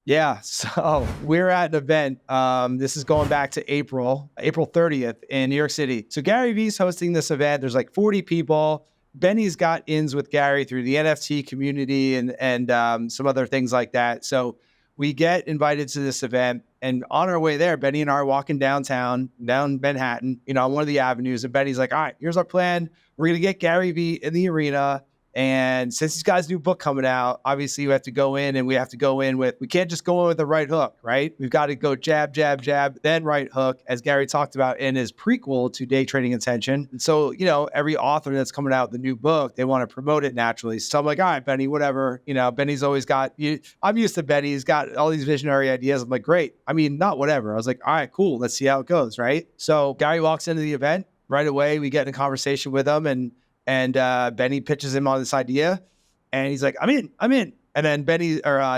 Yeah, so we're at an event. This is going back to April 30th in New York City. So Gary Vee's hosting this event. There's like 40 people. Benny's got ins with Gary through the NFT community and some other things like that. So we get invited to this event, and on our way there, Benny and I are walking downtown, down Manhattan, on one of the avenues. And Benny's like, "All right, here's our plan. We're gonna get Gary Vee in the arena. And since he's got his new book coming out, obviously we have to go in, and we have to go in with, we can't just go in with a right hook, right? We've got to go jab, jab, jab, then right hook, as Gary talked about in his prequel to Day Trading Intention. And so, every author that's coming out with a new book, they want to promote it naturally. So I'm like, all right, Benny, whatever. Benny's always got, I'm used to Benny. He's got all these visionary ideas. I'm like, great. I mean, not whatever. I was like, all right, cool. Let's see how it goes, right? So Gary walks into the event right away. We get in a conversation with him, and Benny pitches him on this idea, and he's like, I'm in. And then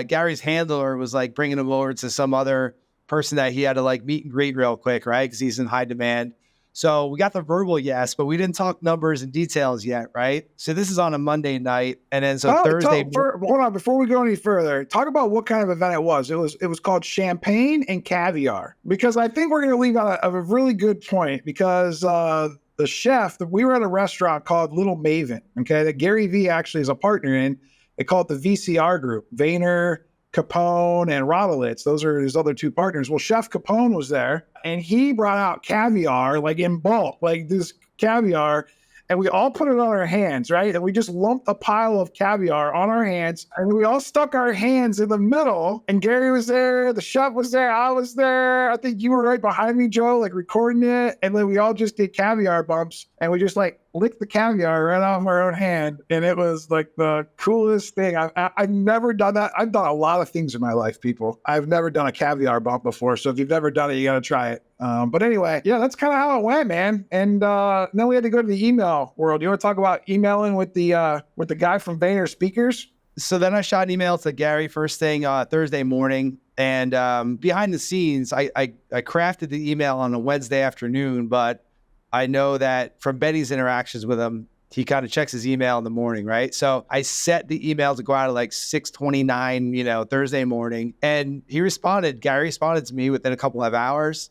Gary's handler was like bringing him over to some other person that he had to like meet and greet real quick, right? Because he's in high demand. So we got the verbal yes, but we didn't talk numbers and details yet, right? So this is on a Monday night, and then Thursday. Hold on, before we go any further, talk about what kind of event it was. It was called Champagne and Caviar, because I think we're going to leave out a really good point, because the chef, we were at a restaurant called Little Maven, okay, that Gary Vee actually is a partner in. They call it the VCR group, Vayner, Capone, and Rodolitz. Those are his other two partners. Well, Chef Capone was there, and he brought out caviar, like in bulk, like this caviar, and we all put it on our hands, right? And we just lumped a pile of caviar on our hands, and we all stuck our hands in the middle, and Gary was there, the chef was there, I was there. I think you were right behind me, Joe, like recording it. And then we all just did caviar bumps, and we just like licked the caviar right off our own hand. And it was like the coolest thing. I've never done that. I've done a lot of things in my life, people. I've never done a caviar bump before. So if you've never done it, you got to try it. But anyway, yeah, that's kind of how it went, man. And then we had to go to the email world. You want to talk about emailing with the guy from Vayner Speakers? So then I shot an email to Gary first thing Thursday morning. And behind the scenes, I crafted the email on a Wednesday afternoon, but I know that from Benny's interactions with him, he kind of checks his email in the morning, right? So I set the email to go out at like 6:29, Thursday morning. And Gary responded to me within a couple of hours.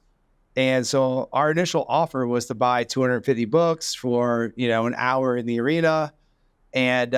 And so our initial offer was to buy 250 books for, an hour in the arena. And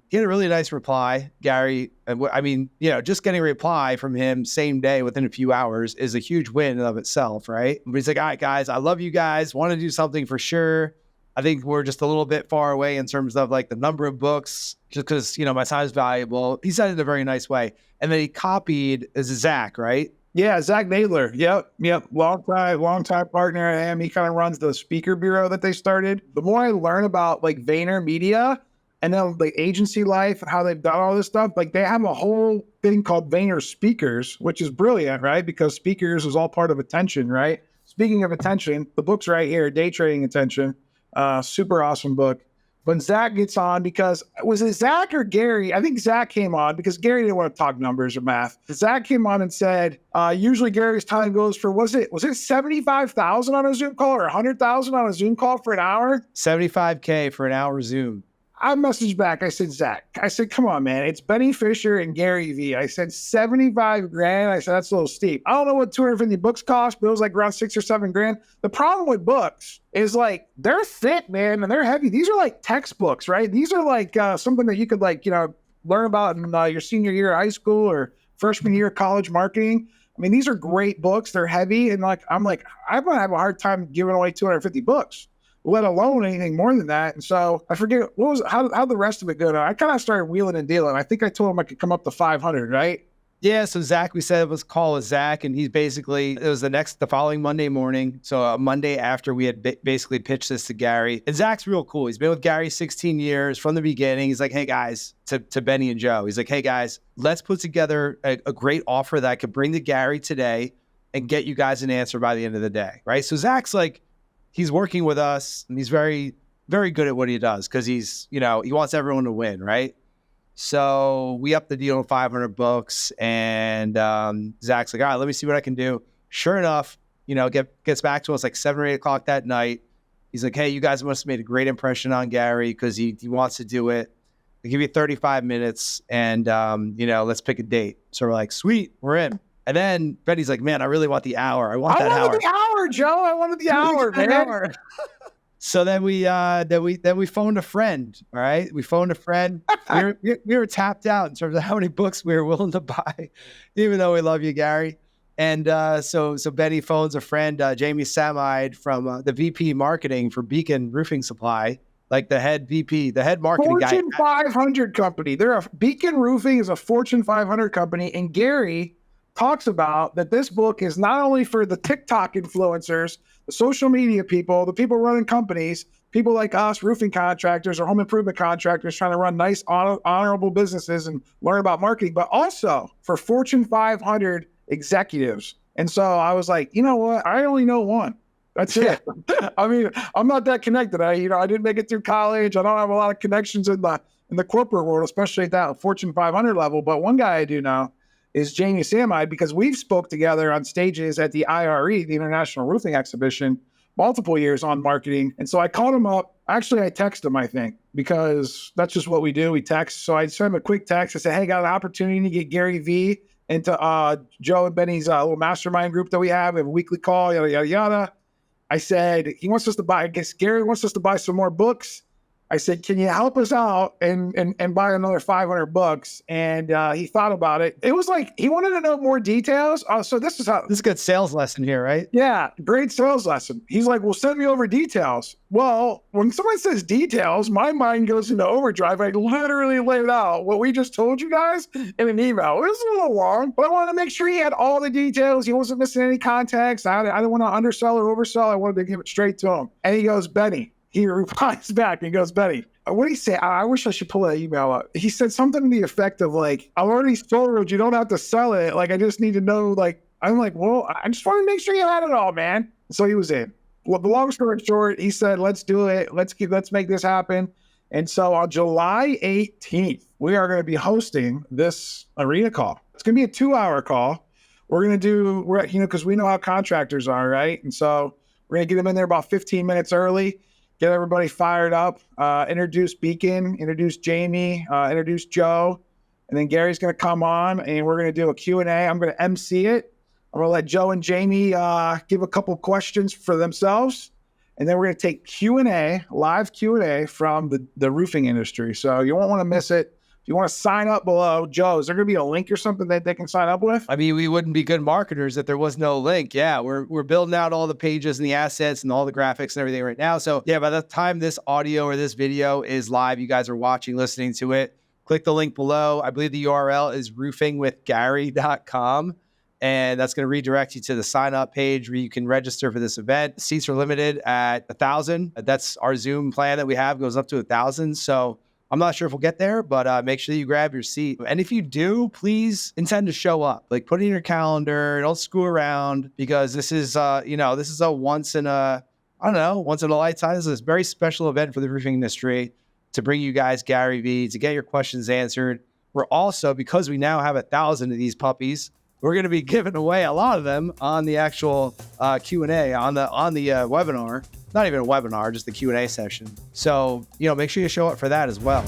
he had a really nice reply, Gary. I mean, just getting a reply from him same day within a few hours is a huge win in and of itself, right? But he's like, all right, guys, I love you guys. Want to do something for sure. I think we're just a little bit far away in terms of like the number of books, just because, my time is valuable. He said it in a very nice way. And then he copied Zach, right? Yeah, Zach Nadler. Yep. Long time partner of him. He kind of runs the speaker bureau that they started. The more I learn about like Vayner Media and then like agency life and how they've done all this stuff, like they have a whole thing called Vayner Speakers, which is brilliant, right? Because speakers is all part of attention, right? Speaking of attention, the book's right here, Day Trading Attention. Super awesome book. When Zach gets on, because was it Zach or Gary? I think Zach came on because Gary didn't want to talk numbers or math. Zach came on and said, usually Gary's time goes for, was it 75,000 on a Zoom call or 100,000 on a Zoom call for an hour? 75K for an hour Zoom. I messaged back. I said, Zach, come on, man. It's Benny Fisher and Gary Vee. I said, 75 grand. I said, that's a little steep. I don't know what 250 books cost, but it was like around 6 or 7 grand. The problem with books is like, they're thick, man, and they're heavy. These are like textbooks, right? These are like something that you could like, learn about in your senior year of high school or freshman year of college marketing. I mean, these are great books. They're heavy. And I'm going to have a hard time giving away 250 books. Let alone anything more than that. And so I forget how the rest of it go. I kind of started wheeling and dealing. I think I told him I could come up to 500, right? Yeah. So Zach, we said it was call with Zach, and he's it was the following Monday morning. So a Monday after we had basically pitched this to Gary. And Zach's real cool. He's been with Gary 16 years from the beginning. He's like, hey guys, to Benny and Joe, he's like, hey guys, let's put together a great offer that I could bring to Gary today and get you guys an answer by the end of the day. Right. So Zach's like, he's working with us, and he's very, very good at what he does because he's, he wants everyone to win, right? So we upped the deal to 500 books, and Zach's like, all right, let me see what I can do. Sure enough, gets back to us like 7 or 8 o'clock that night. He's like, hey, you guys must have made a great impression on Gary because he wants to do it. I'll give you 35 minutes and, let's pick a date. So we're like, sweet, we're in. And then Betty's like, man, I really want the hour. I want that hour. I wanted the hour, Joe. I wanted the hour, man. So then we phoned a friend. All right, we phoned a friend. we were tapped out in terms of how many books we were willing to buy, even though we love you, Gary. And so Betty phones a friend, Jamie Samide from the VP marketing for Beacon Roofing Supply, like the head VP, the head marketing guy. Fortune 500 company. Beacon Roofing is a Fortune 500 company, and Gary talks about that this book is not only for the TikTok influencers, the social media people, the people running companies, people like us, roofing contractors or home improvement contractors trying to run nice, honorable businesses and learn about marketing, but also for Fortune 500 executives. And so I was like, you know what? I only know one. That's it. I mean, I'm not that connected. I didn't make it through college. I don't have a lot of connections in the corporate world, especially at that Fortune 500 level. But one guy I do know is Jamie Samide, because we've spoke together on stages at the IRE, the International Roofing Exhibition, multiple years on marketing. And so I called him up. Actually, I texted him, I think, because that's just what we do. We text. So I sent him a quick text. I said, hey, got an opportunity to get Gary Vee into Joe and Benny's little mastermind group that we have. We have a weekly call, yada, yada, yada. I said, he wants us to buy, I guess Gary wants us to buy some more books. I said, can you help us out and buy another 500 books? And he thought about it. It was like, he wanted to know more details. So this is a good sales lesson here, right? Yeah, great sales lesson. He's like, well, send me over details. Well, when someone says details, my mind goes into overdrive. I literally laid out what we just told you guys in an email. It was a little long, but I wanted to make sure he had all the details. He wasn't missing any context. I didn't want to undersell or oversell. I wanted to give it straight to him. And he goes, Benny. He replies back and goes, Betty, what did he say? I wish I should pull that email up. He said something to the effect of like, I've already sold, you don't have to sell it. Like, I just need to know, like, I'm like, well, I just want to make sure you had it all, man. So he was in. Well, the long story short, he said, let's do it. Let's make this happen. And so on July 18th, we are going to be hosting this arena call. It's going to be a 2-hour call. Because we know how contractors are, right? And so we're going to get them in there about 15 minutes early. Get everybody fired up, introduce Beacon, introduce Jamie, introduce Joe, and then Gary's going to come on and we're going to do a Q&A. I'm going to MC it. I'm going to let Joe and Jamie give a couple questions for themselves, and then we're going to take Q&A, live Q&A from the roofing industry. So you won't want to miss it. If you want to sign up below, Joe, is there going to be a link or something that they can sign up with? I mean, we wouldn't be good marketers if there was no link. Yeah, we're building out all the pages and the assets and all the graphics and everything right now. So yeah, by the time this audio or this video is live, you guys are watching, listening to it, click the link below. I believe the URL is roofingwithgary.com. And that's going to redirect you to the sign up page where you can register for this event. Seats are limited at 1,000. That's our Zoom plan that we have, goes up to 1,000. So I'm not sure if we'll get there, but make sure you grab your seat. And if you do, please intend to show up. Like, put it in your calendar. Don't screw around, because this is, this is a once in a lifetime. This is a very special event for the roofing industry to bring you guys Gary Vee, to get your questions answered. We're also, because we now have 1,000 of these puppies, we're going to be giving away a lot of them on the actual Q&A on the webinar. Not even a webinar, just the Q&A session. So, make sure you show up for that as well.